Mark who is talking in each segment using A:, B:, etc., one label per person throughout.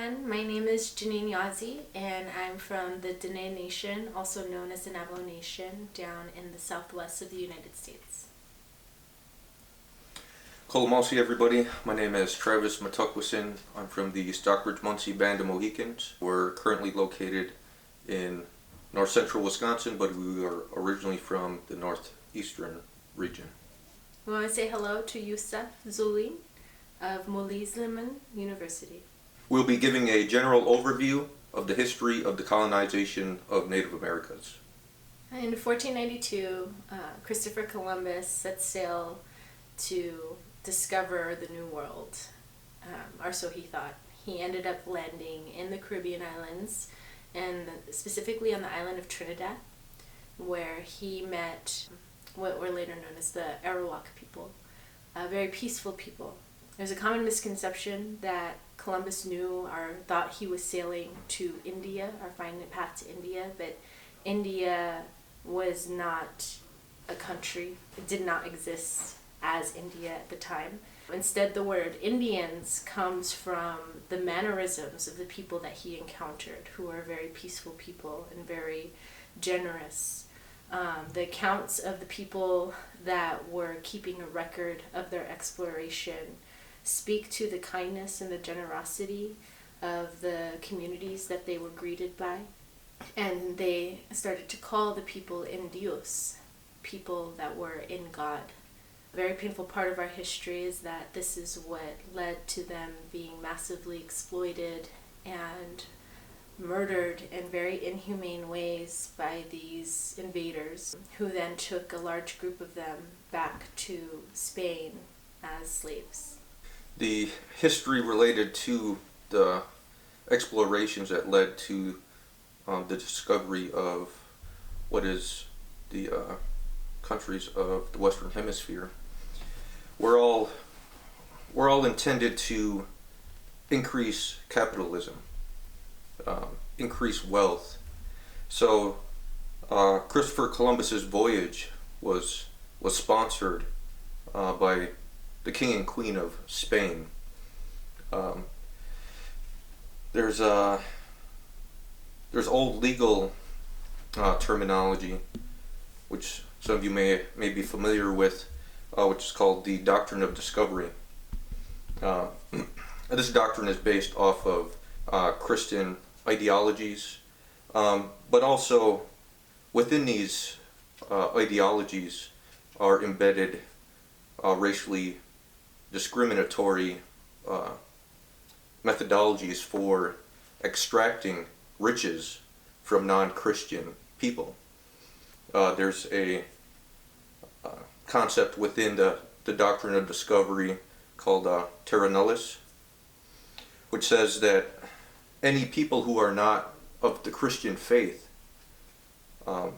A: everyone. My name is Janine Yazi, and I'm from the Dene Nation, also known as the Navajo Nation, down in the southwest of the United States.
B: Kolomosi, everybody. My name is Travis Matukwison. I'm from the Stockbridge-Muncie Band of Mohicans. We're currently located in north central Wisconsin, but we are originally from the northeastern region.
A: We want to say hello to Usef Zulin of Molisleman University.
B: We'll be giving a general overview of the history of the colonization of Native Americas.
A: In 1492, Christopher Columbus set sail to discover the New World, or so he thought. He ended up landing in the Caribbean islands, and specifically on the island of Trinidad, where he met what were later known as the Arawak people, very peaceful people. There's a common misconception that Columbus knew or thought he was sailing to India or finding a path to India, but India was not a country. It did not exist as India at the time. Instead, the word Indians comes from the mannerisms of the people that he encountered, who are very peaceful people and very generous. The accounts of the people that were keeping a record of their exploration speak to the kindness and the generosity of the communities that they were greeted by. And they started to call the people Indios, people that were in God. A very painful part of our history is that this is what led to them being massively exploited and murdered in very inhumane ways by these invaders, who then took a large group of them back to Spain as slaves.
B: The history related to the explorations that led to the discovery of what is the countries of the Western Hemisphere were all intended to increase capitalism, increase wealth. So Christopher Columbus's voyage was sponsored by the King and Queen of Spain. There's old legal terminology, which some of you may be familiar with, which is called the doctrine of discovery. This doctrine is based off of Christian ideologies, but also within these ideologies are embedded racially discriminatory methodologies for extracting riches from non-Christian people. There's a concept within the doctrine of discovery called terra nullius, which says that any people who are not of the Christian faith are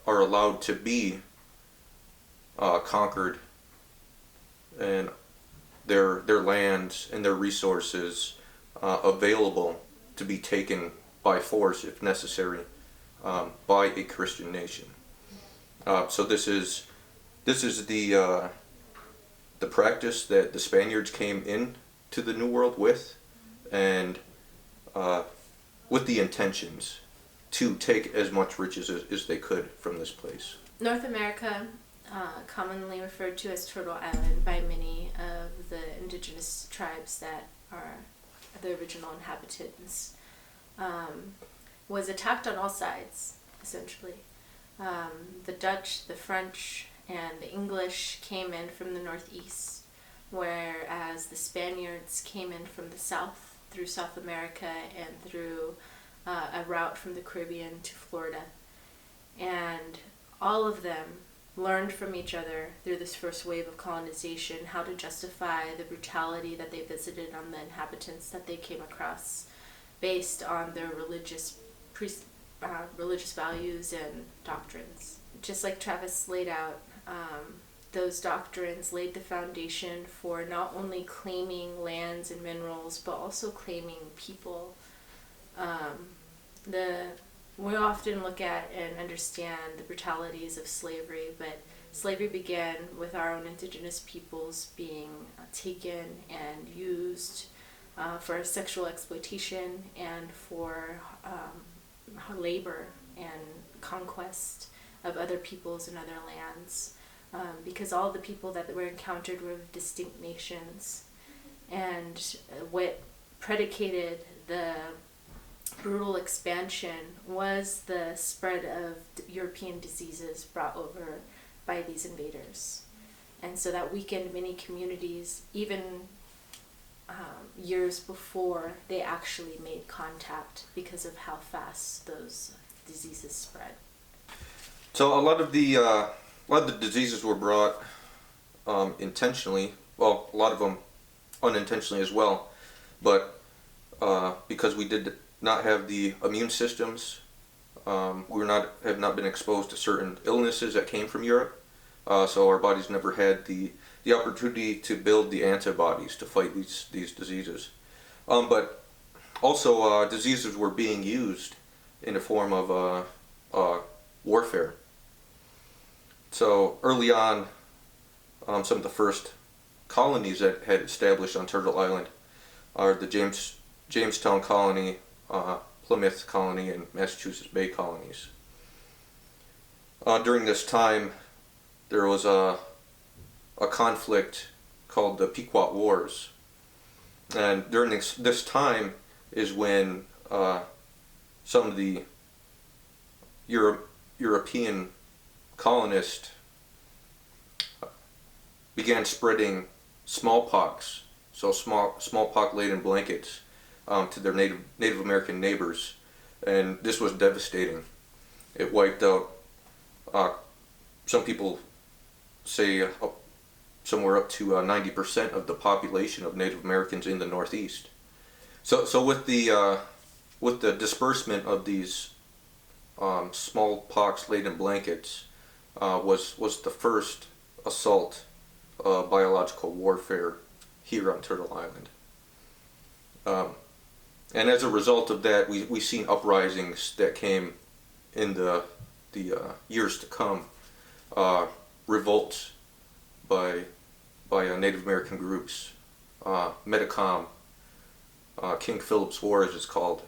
B: allowed to be conquered, and their lands and their resources available to be taken by force if necessary by a Christian nation. So this is the practice that the Spaniards came in to the New World with, and with the intentions to take as much riches as they could from this place.
A: North America, commonly referred to as Turtle Island by many of the indigenous tribes that are the original inhabitants, was attacked on all sides, essentially. The Dutch, the French, and the English came in from the northeast, whereas the Spaniards came in from the south, through South America and through a route from the Caribbean to Florida. And all of them learned from each other through this first wave of colonization how to justify the brutality that they visited on the inhabitants that they came across, based on their religious values and doctrines. Just like Travis laid out, those doctrines laid the foundation for not only claiming lands and minerals, but also claiming people. We often look at and understand the brutalities of slavery, but slavery began with our own indigenous peoples being taken and used for sexual exploitation and for labor and conquest of other peoples and other lands, because all the people that were encountered were of distinct nations. And what predicated the brutal expansion was the spread of European diseases brought over by these invaders. And so that weakened many communities, even years before they actually made contact, because of how fast those diseases spread.
B: So a lot of the diseases were brought intentionally. Well, a lot of them unintentionally as well. But because we did not have the immune systems, have not been exposed to certain illnesses that came from Europe. So our bodies never had the opportunity to build the antibodies to fight these diseases. But also diseases were being used in a form of warfare. So early on, some of the first colonies that had established on Turtle Island are the Jamestown colony, Plymouth colony, and Massachusetts Bay colonies. During this time, there was a conflict called the Pequot Wars. And during this time is when some of the European colonists began spreading smallpox, so smallpox-laden blankets to their Native American neighbors. And this was devastating. It wiped out, some people say, somewhere up to 90% of the population of Native Americans in the Northeast. So with the disbursement of these smallpox-laden blankets was the first assault of biological warfare here on Turtle Island. And as a result of that, we've seen uprisings that came in the years to come, revolts by Native American groups, Metacom, King Philip's Wars is called.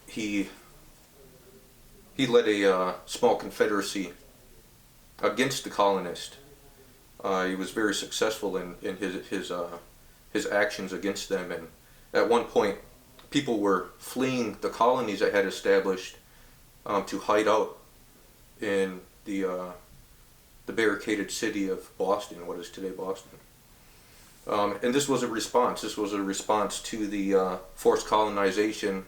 B: He led a small confederacy against the colonists. He was very successful in his actions against them, and at one point, people were fleeing the colonies that had established to hide out in the barricaded city of Boston, what is today Boston. And this was a response. This was a response to the forced colonization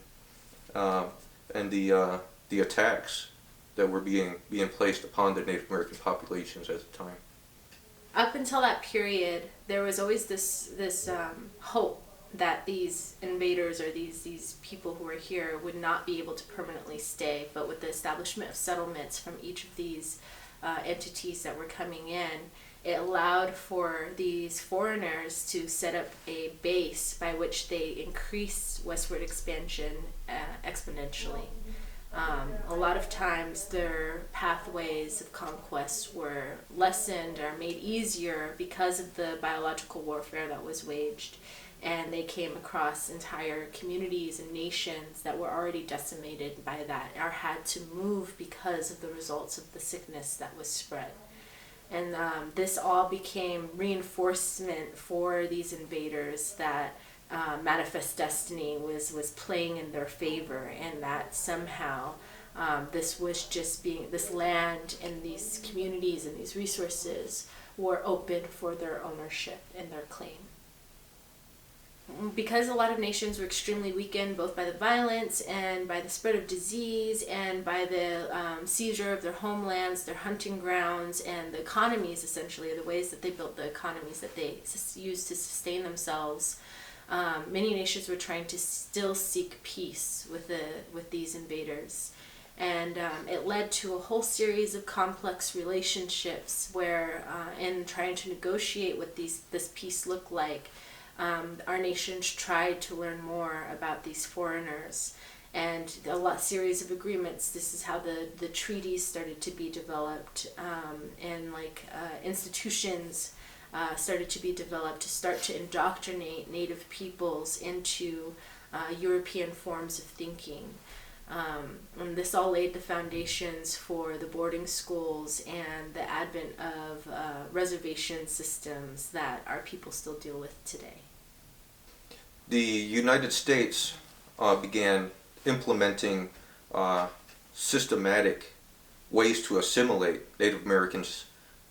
B: and the attacks that were being placed upon the Native American populations at the time.
A: Up until that period, there was always this hope that these invaders or these people who were here would not be able to permanently stay. But with the establishment of settlements from each of these entities that were coming in, it allowed for these foreigners to set up a base by which they increased westward expansion exponentially. A lot of times their pathways of conquest were lessened or made easier because of the biological warfare that was waged, and they came across entire communities and nations that were already decimated by that or had to move because of the results of the sickness that was spread. And this all became reinforcement for these invaders that manifest destiny was playing in their favor, and that somehow this land and these communities and these resources were open for their ownership and their claim. Because a lot of nations were extremely weakened both by the violence and by the spread of disease and by the seizure of their homelands, their hunting grounds, and the economies, essentially, the ways that they built the economies that they used to sustain themselves, many nations were trying to still seek peace with these invaders. And it led to a whole series of complex relationships where, in trying to negotiate what this peace looked like, our nations tried to learn more about these foreigners, and series of agreements. This is how the treaties started to be developed, and institutions started to be developed to start to indoctrinate Native peoples into European forms of thinking. And this all laid the foundations for the boarding schools and the advent of reservation systems that our people still deal with today.
B: The United States began implementing systematic ways to assimilate Native Americans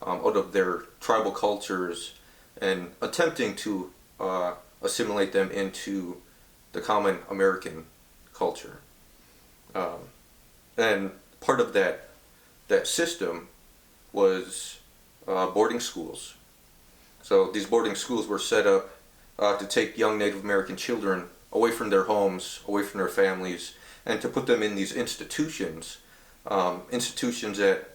B: out of their tribal cultures and attempting to assimilate them into the common American culture. And part of that system was boarding schools. So these boarding schools were set up to take young Native American children away from their homes, away from their families, and to put them in these institutions, institutions that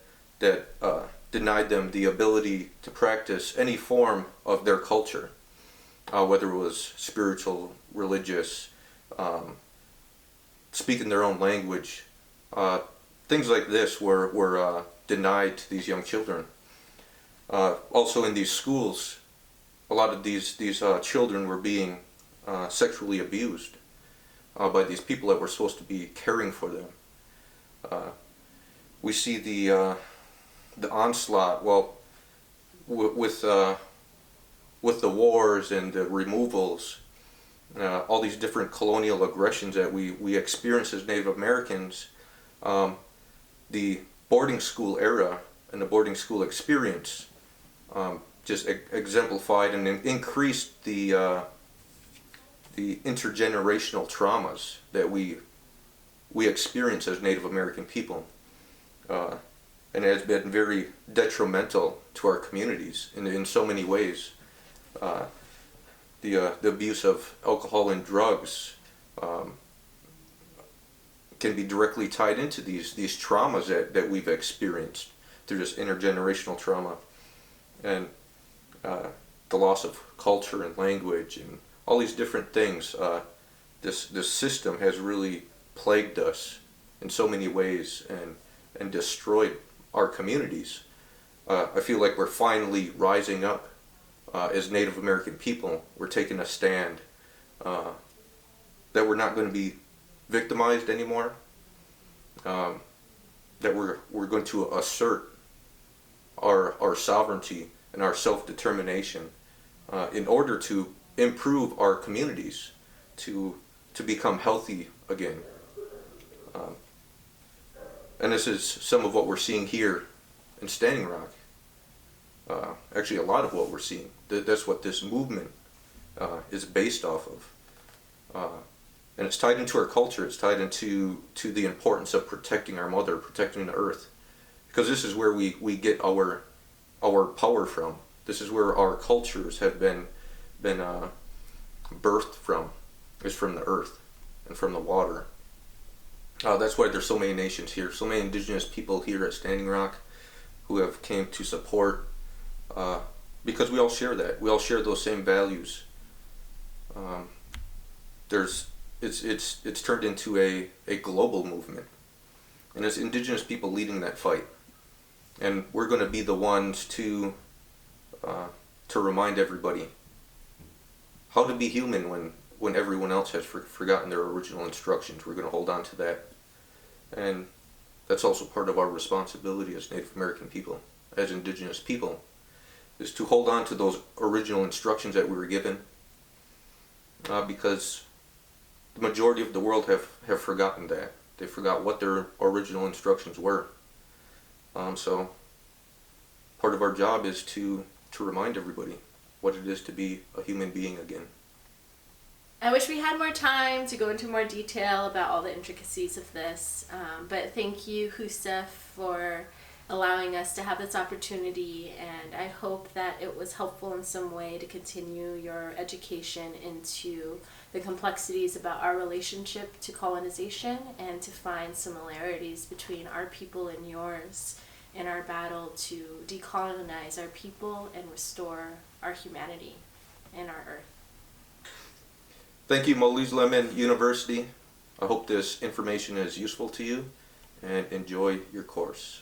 B: denied them the ability to practice any form of their culture, whether it was spiritual, religious, speaking their own language. Things like this were denied to these young children. Also in these schools, a lot of these children were being sexually abused by these people that were supposed to be caring for them. We see the onslaught. Well, with the wars and the removals, all these different colonial aggressions that we experience as Native Americans, the boarding school era and the boarding school experience just exemplified and increased the intergenerational traumas that we experience as Native American people, and it has been very detrimental to our communities in so many ways. The abuse of alcohol and drugs can be directly tied into these traumas that we've experienced through this intergenerational trauma, and the loss of culture and language and all these different things. This system has really plagued us in so many ways and destroyed our communities. I feel like we're finally rising up as Native American people. We're taking a stand that we're not going to be victimized anymore, that we're going to assert our sovereignty and our self-determination in order to improve our communities, to become healthy again. And this is some of what we're seeing here in Standing Rock. Actually, a lot of what we're seeing. That's what this movement is based off of. And it's tied into our culture. It's tied into the importance of protecting our mother, protecting the earth. Because this is where we get our power from. This is where our cultures have been birthed from. Is from the earth and from the water. That's why there's so many nations here, so many indigenous people here at Standing Rock who have came to support, because we all share that. We all share those same values. It's turned into a global movement, and it's indigenous people leading that fight. And we're going to be the ones to remind everybody how to be human when everyone else has forgotten their original instructions. We're going to hold on to that. And that's also part of our responsibility as Native American people, as indigenous people, is to hold on to those original instructions that we were given, because the majority of the world have forgotten that. They forgot what their original instructions were. So part of our job is to remind everybody what it is to be a human being again.
A: I wish we had more time to go into more detail about all the intricacies of this, but thank you, Usef, for allowing us to have this opportunity, and I hope that it was helpful in some way to continue your education into the complexities about our relationship to colonization and to find similarities between our people and yours in our battle to decolonize our people and restore our humanity and our earth.
B: Thank you, Moles Lemon University. I hope this information is useful to you, and enjoy your course.